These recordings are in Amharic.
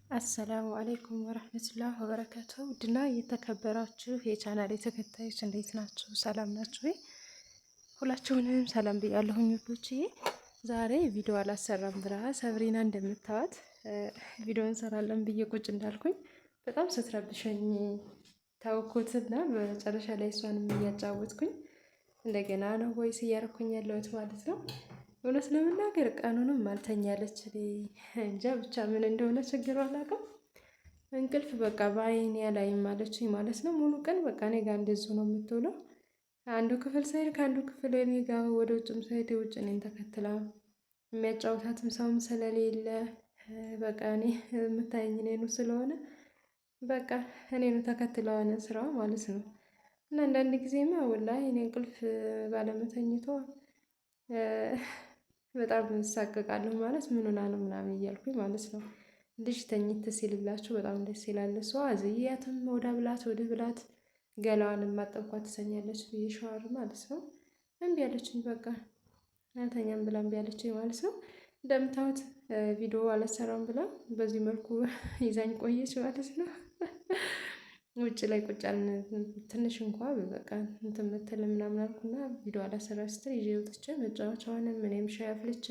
አሰላሙ አሌይኩም ወረህመቱላህ ወበረካቱ። ውድና የተከበራችሁ የቻናል ተከታዮች እንዴት ናችሁ? ሰላም ናችሁ ወይ? ሁላችሁንም ሰላም ብያለሁኝ ውዶችዬ። ዛሬ ቪዲዮ አላሰራም ብላ ሰብሪና እንደምታዋት ቪዲዮ እንሰራለን ብዬ ቁጭ እንዳልኩኝ በጣም ስትረብሸኝ ታውኩትና በመጨረሻ ላይ እሷንም እያጫወትኩኝ እንደገና ነው ወይስ እያረኩኝ ያለሁት ማለት ነው። እውነት ለመናገር ቀኑንም አልተኛለች። እንጃ ብቻ ምን እንደሆነ ችግሩ አላውቅም። እንቅልፍ በቃ በአይኔ አላይም አለችኝ ማለት ነው። ሙሉ ቀን በቃ እኔ ጋር እንደዚሁ ነው የምትውለው። አንዱ ክፍል ሳይድ ከአንዱ ክፍል እኔ ጋር፣ ወደ ውጭም ሳይድ ውጭ እኔን ተከትላ የሚያጫውታትም ሰውም ስለሌለ በቃ እኔ የምታየኝ እኔኑ ስለሆነ በቃ እኔኑ ተከትለዋን ስራዋ ማለት ነው። እና አንዳንድ ጊዜማ ወላሂ እኔ እንቅልፍ ባለመተኝቷ በጣም እሳቀቃለሁ ማለት ምን ሆና ነው ምናምን እያልኩኝ ማለት ነው። ልጅ ተኝት ሲልላችሁ በጣም ደስ ይላል። እሷ ዝያትም ወደ ብላት ወደ ብላት ገላዋን ማጠብኳት ትሰኛለች ብዬ ሸዋር ማለት ነው። እምቢ አለችኝ በቃ አልተኛም ብላ እምቢ አለችኝ ማለት ነው። እንደምታዩት ቪዲዮ አላሰራም ብላ በዚህ መልኩ ይዛኝ ቆየች ማለት ነው። ውጭ ላይ ቁጭ አልን ትንሽ እንኳ በቃ እንትን ምትል ምናምን አልኩና ቪዲዮ አላሰራ ስትል ይዤ ወጥቼ መጫወቻዋንም እኔም ሻይ አፍልቼ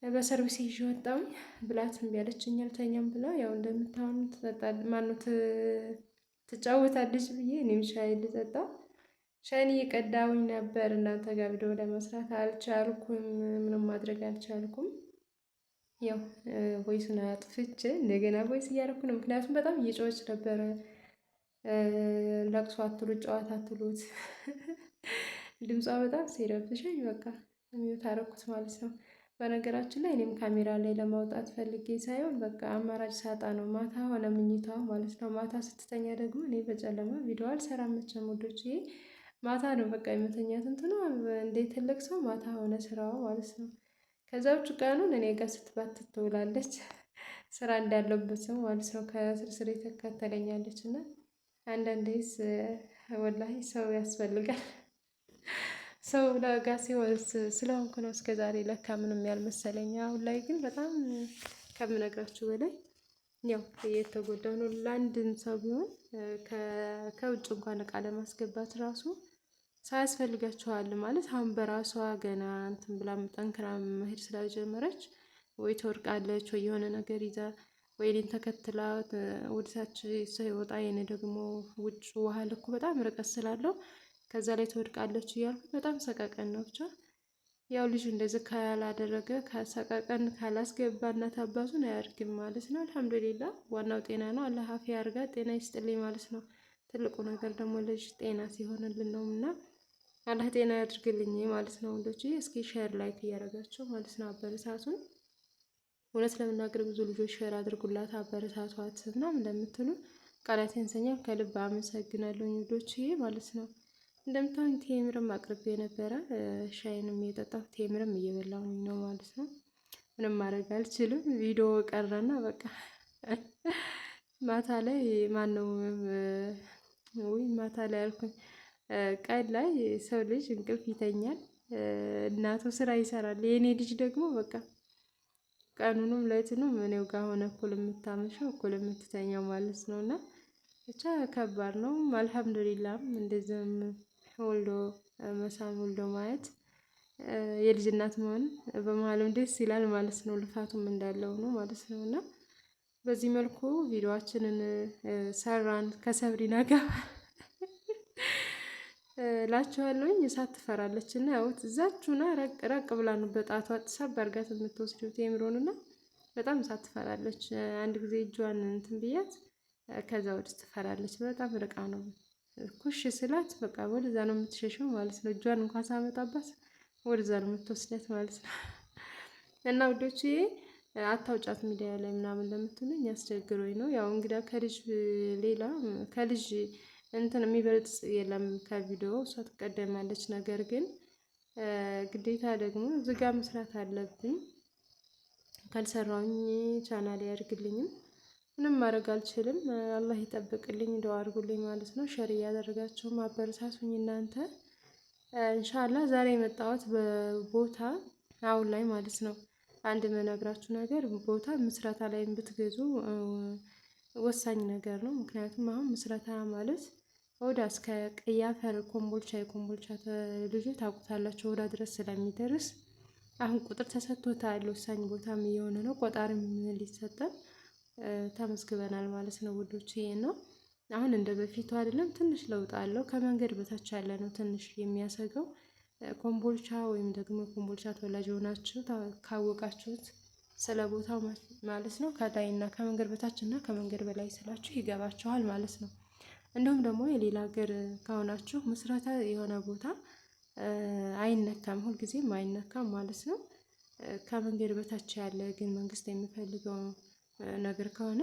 በሰርቪስ ይዤ ወጣሁኝ። ብላት እምቢ አለችኝ አልተኛም ብላ ያው እንደምታዩን ማኑት ትጫወታለች ብዬ እኔም ሻይ ልጠጣ ሻይን እየቀዳሁኝ ነበር። እናንተ ጋር ቪዲዮ ለመስራት አልቻልኩም፣ ምንም ማድረግ አልቻልኩም። ያው ቮይሱን አጥፍቼ እንደገና ቮይስ እያደረኩ ነው። ምክንያቱም በጣም እየጮኸች ነበረ። ለቅሶ አትሉት ጨዋታ አትሉት ድምጿ በጣም ሲረብሸኝ በቃ ሚዩት አደረኩት ማለት ነው። በነገራችን ላይ እኔም ካሜራ ላይ ለማውጣት ፈልጌ ሳይሆን በቃ አማራጭ ሳጣ ነው። ማታ ሆነ ምኝታዋ ማለት ነው። ማታ ስትተኛ ደግሞ እኔ በጨለማ ቪዲዮ አልሰራም መቼም ውዶችዬ። ማታ ነው በቃ የመተኛት እንትኗ እንደ ትልቅ ሰው ማታ ሆነ ስራዋ ማለት ነው። ከዛ ውጭ ቀኑን እኔ ጋር ስትባትት ትውላለች። ስራ እንዳለበት ሰው ማለት ነው። ከስር ስር ተከተለኛለች እና አንዳንዴስ ወላሂ ሰው ያስፈልጋል። ሰው ለጋ ሲሆን ስለሆንኩ ነው እስከ ዛሬ ለካ ምንም ያልመሰለኝ። አሁን ላይ ግን በጣም ከምነግራችሁ በላይ ያው እየተጎዳሁ ነው። ለአንድም ሰው ቢሆን ከውጭ እንኳን እቃ ለማስገባት ራሱ ሳያስፈልጋችኋል ማለት አሁን በራሷ ገና እንትን ብላ ጠንክራ መሄድ ስላልጀመረች ወይ ትወድቃለች ወይ የሆነ ነገር ይዛ ወይ እኔን ተከትላ ወደታች ሳይወጣ የኔ ደግሞ ውጭ ውሃ ልኩ በጣም ርቀት ስላለው ከዛ ላይ ትወድቃለች እያልኩ በጣም ሰቀቀን ነው። ብቻ ያው ልጅ እንደዚህ ካላደረገ ከሰቀቀን ካላስገባ እናት አባቱን አያድግም ማለት ነው። አልሐምዱሊላ ዋናው ጤና ነው። አላህ አፊያ አድርጋ ጤና ይስጥልኝ ማለት ነው። ትልቁ ነገር ደግሞ ልጅ ጤና ሲሆንልን ነው እና አላህ ጤና ያድርግልኝ ማለት ነው። ወንዶች እስኪ ሼር ላይክ እያደረጋቸው ማለት ነው አበረታቱን። እውነት ለመናገር ብዙ ልጆች ሼር አድርጉላት አበረታቷት ምናምን እንደምትሉ ቃላት ያንሰኛል። ከልብ አመሰግናለሁ ውዶች ማለት ነው። እንደምታዩኝ ቴምርም አቅርቤ ነበረ። ሻይንም እየጠጣሁ ቴምርም እየበላሁ ነው ማለት ነው። ምንም ማድረግ አልችልም። ቪዲዮ ቀረና በቃ ማታ ላይ ማነው ማታ ላይ አልኩኝ ቀን ላይ ሰው ልጅ እንቅልፍ ይተኛል፣ እናቱ ስራ ይሰራል። የእኔ ልጅ ደግሞ በቃ ቀኑንም ሌሊቱንም እኔው ጋር ሆነ እኩል የምታመሸው እኩል የምትተኛው ማለት ነው። እና ብቻ ከባድ ነው። አልሐምዱሊላህም እንደዚህም ወልዶ መሳም ወልዶ ማየት የልጅ እናት መሆን በመሀልም ደስ ይላል ማለት ነው። ልፋቱም እንዳለው ነው ማለት ነው። እና በዚህ መልኩ ቪዲዮአችንን ሰራን ከሰብሪና ጋር ላችኋለሁኝ። እሳት ትፈራለች እና ያውት እዛችሁና ረቅ ብላ ነው በጣቷ ሳብ አድርጋት የምትወስደው ቴምሮንና በጣም እሳት ትፈራለች። አንድ ጊዜ እጇን እንትን ብያት ከዛ ወዲህ ትፈራለች። በጣም ርቃ ነው ኩሽ ስላት በቃ ወደዛ ነው የምትሸሸው ማለት ነው። እጇን እንኳን ሳመጣባት ወደዛ ነው የምትወስዳት ማለት ነው። እና ውዶቼ አታውጫት ሚዲያ ላይ ምናምን ለምትሉኝ ያስቸግሮኝ ነው። ያው እንግዳ ከልጅ ሌላ ከልጅ እንትን የሚበልጥ የለም ከቪዲዮ እሷ ትቀደማለች። ነገር ግን ግዴታ ደግሞ ዝጋ መስራት አለብኝ። ካልሰራውኝ ቻናል ያድርግልኝም ምንም ማድረግ አልችልም። አላህ ይጠብቅልኝ። እንደው አድርጉልኝ ማለት ነው። ሸር እያደረጋችሁ ማበረታቱኝ እናንተ ኢንሻአላህ። ዛሬ የመጣሁት በቦታ አሁን ላይ ማለት ነው አንድ መነግራችሁ ነገር ቦታ ምስረታ ላይ ብትገዙ ወሳኝ ነገር ነው። ምክንያቱም አሁን ምስረታ ማለት ወዳ እስከ ቀይ አፈር ኮምቦልቻ የኮምቦልቻ ልጆች ታውቁታላችሁ፣ ወዳ ድረስ ስለሚደርስ አሁን ቁጥር ተሰጥቶታል። ወሳኝ ቦታም እየሆነ ነው። ቆጣሪም ሊሰጠን ተመዝግበናል ማለት ነው ውዶች። ይሄ ነው አሁን እንደ በፊቱ አይደለም፣ ትንሽ ለውጥ አለው። ከመንገድ በታች ያለ ነው ትንሽ የሚያሰገው። ኮምቦልቻ ወይም ደግሞ ኮምቦልቻ ተወላጅ የሆናችሁ ካወቃችሁት ስለ ቦታው ማለት ነው ከላይና ከመንገድ በታች እና ከመንገድ በላይ ስላችሁ ይገባችኋል ማለት ነው። እንዲሁም ደግሞ የሌላ ሀገር ከሆናችሁ ምስረታ የሆነ ቦታ አይነካም፣ ሁልጊዜም አይነካም ማለት ነው። ከመንገድ በታች ያለ ግን መንግስት የሚፈልገው ነገር ከሆነ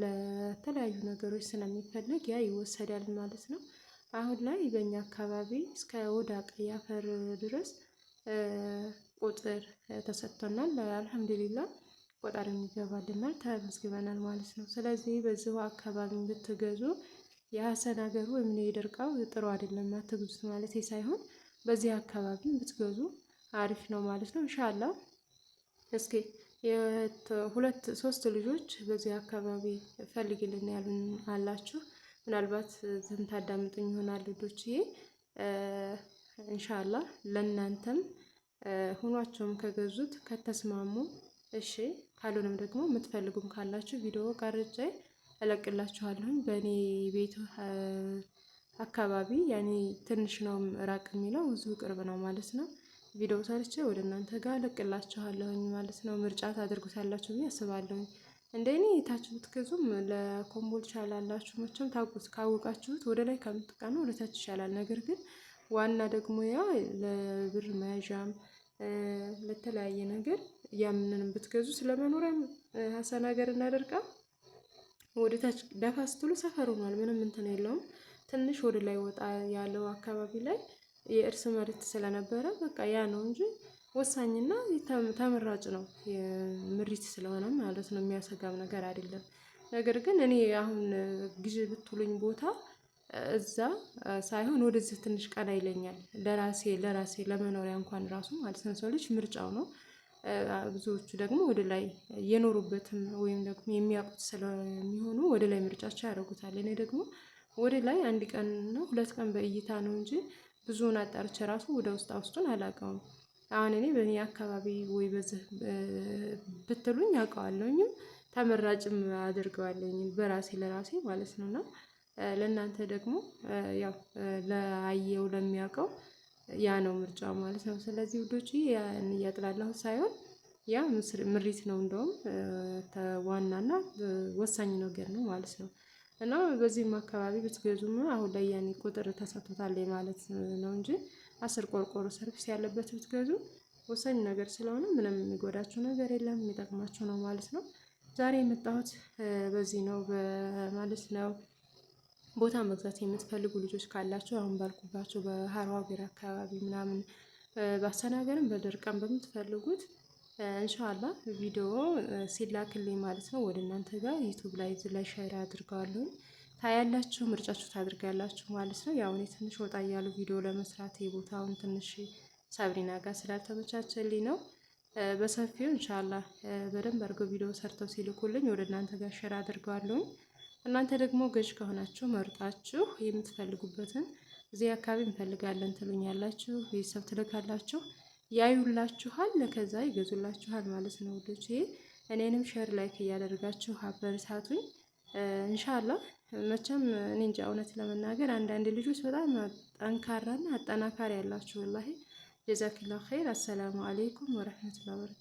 ለተለያዩ ነገሮች ስለሚፈለግ ያ ይወሰዳል ማለት ነው። አሁን ላይ በእኛ አካባቢ እስከ ወዳ ቀይ አፈር ድረስ ቁጥር ተሰጥቶናል። አልሐምዱሊላ ቆጣሪ የሚገባልናል ተመዝግበናል ማለት ነው። ስለዚህ በዚሁ አካባቢ ብትገዙ የሀሰን ሀገሩ ወይም የደርቃው ጥሩ አይደለም አትግዙት ማለት ሳይሆን በዚህ አካባቢ ብትገዙ አሪፍ ነው ማለት ነው። እንሻላ እስኪ የሁለት ሶስት ልጆች በዚህ አካባቢ ፈልግልን ያሉን አላችሁ። ምናልባት ዝም ታዳምጡኝ ይሆናል ልጆችዬ። እንሻላ ለእናንተም ሁኗቸውም ከገዙት ከተስማሙ እሺ፣ ካልሆነም ደግሞ የምትፈልጉም ካላችሁ ቪዲዮ ቀርጬ እለቅላችኋለሁ። በእኔ ቤት አካባቢ ያኔ ትንሽ ነው ራቅ የሚለው ብዙ ቅርብ ነው ማለት ነው። ቪዲዮ ሰርቼ ወደ እናንተ ጋር እለቅላችኋለሁኝ ማለት ነው። ምርጫ ታደርጉታላችሁ ብዬ አስባለሁኝ። እንደኔ ታች ብትገዙም ለኮምቦልቻ ላላችሁ መቼም ካወቃችሁት ወደ ላይ ከምትቀኑ ወደ ታች ይሻላል። ነገር ግን ዋና ደግሞ ያ ለብር መያዣም ለተለያየ ነገር ያምንንም ብትገዙ ስለመኖሪያም ሀሰን ሀገር እናደርጋ ወደ ታች ደፋ ስትሉ ሰፈር ሆኗል። ምንም እንትን የለውም። ትንሽ ወደ ላይ ወጣ ያለው አካባቢ ላይ የእርስ መሬት ስለነበረ በቃ ያ ነው እንጂ ወሳኝና ተመራጭ ነው። ምሪት ስለሆነ ማለት ነው። የሚያሰጋም ነገር አይደለም። ነገር ግን እኔ አሁን ግዢ ብትሉኝ ቦታ እዛ ሳይሆን ወደዚህ ትንሽ ቀና ይለኛል። ለራሴ ለመኖሪያ እንኳን ራሱ ማለት ነው። ሰው ልጅ ምርጫው ነው። ብዙዎቹ ደግሞ ወደ ላይ የኖሩበትም ወይም ደግሞ የሚያውቁት ስለሚሆኑ ወደ ላይ ምርጫቸው ያደርጉታል። እኔ ደግሞ ወደ ላይ አንድ ቀን ነው 2 ቀን በእይታ ነው እንጂ ብዙውን አጣርቼ ራሱ ወደ ውስጡን አላውቀውም። አሁን እኔ በእኔ አካባቢ ወይ በዚህ ብትሉኝ አውቀዋለሁኝም ተመራጭም አድርገዋለሁኝ ለራሴ ማለት ነው። እና ለእናንተ ደግሞ ያው ለአየው ለሚያውቀው ያ ነው ምርጫው ማለት ነው። ስለዚህ ውዶች ያን እያጥላለሁ ሳይሆን ያ ምሪት ነው እንደውም ዋናና ወሳኝ ነገር ነው ማለት ነው። እና በዚህም አካባቢ ብትገዙም አሁን ላይ ያኔ ቁጥር ተሰጥቶታል ማለት ነው እንጂ 10 ቆርቆሮ ሰርቪስ ያለበት ብትገዙ ወሳኝ ነገር ስለሆነ ምንም የሚጎዳችሁ ነገር የለም፣ የሚጠቅማችሁ ነው ማለት ነው። ዛሬ የመጣሁት በዚህ ነው ማለት ነው። ቦታ መግዛት የምትፈልጉ ልጆች ካላችሁ አሁን ባልኩባቸው በሀሮ ሀገር አካባቢ ምናምን ባሰናገርም በድርቀም በምትፈልጉት እንሻላ ቪዲዮ ሲላክልኝ ማለት ነው ወደ እናንተ ጋር ዩቱብ ላይ ሼር አድርገዋለሁ። ታያላችሁ፣ ምርጫችሁ ታድርጋላችሁ ማለት ነው። ያው እኔ ትንሽ ወጣ እያሉ ቪዲዮ ለመስራት የቦታውን ትንሽ ሳብሪና ጋር ስላልተመቻቸልኝ ነው። በሰፊው እንሻላ በደንብ አድርገው ቪዲዮ ሰርተው ሲልኩልኝ ወደ እናንተ ጋር ሼር አድርገዋለሁ። እናንተ ደግሞ ገዥ ከሆናችሁ መርጣችሁ የምትፈልጉበትን እዚህ አካባቢ እንፈልጋለን ትሉኛላችሁ፣ ቤተሰብ ትልካላችሁ፣ ያዩላችኋል፣ ከዛ ይገዙላችኋል ማለት ነው ውዶቼ። እኔንም ሼር ላይክ እያደረጋችሁ አበረታቱኝ እንሻላ። መቼም እኔ እንጃ እውነት ለመናገር አንዳንድ ልጆች በጣም ጠንካራና አጠናካሪ ያላችሁ ወላሂ ጀዛኪላሁ ኸይር። አሰላሙ አለይኩም ወረህመቱላሂ ወበረካቱ።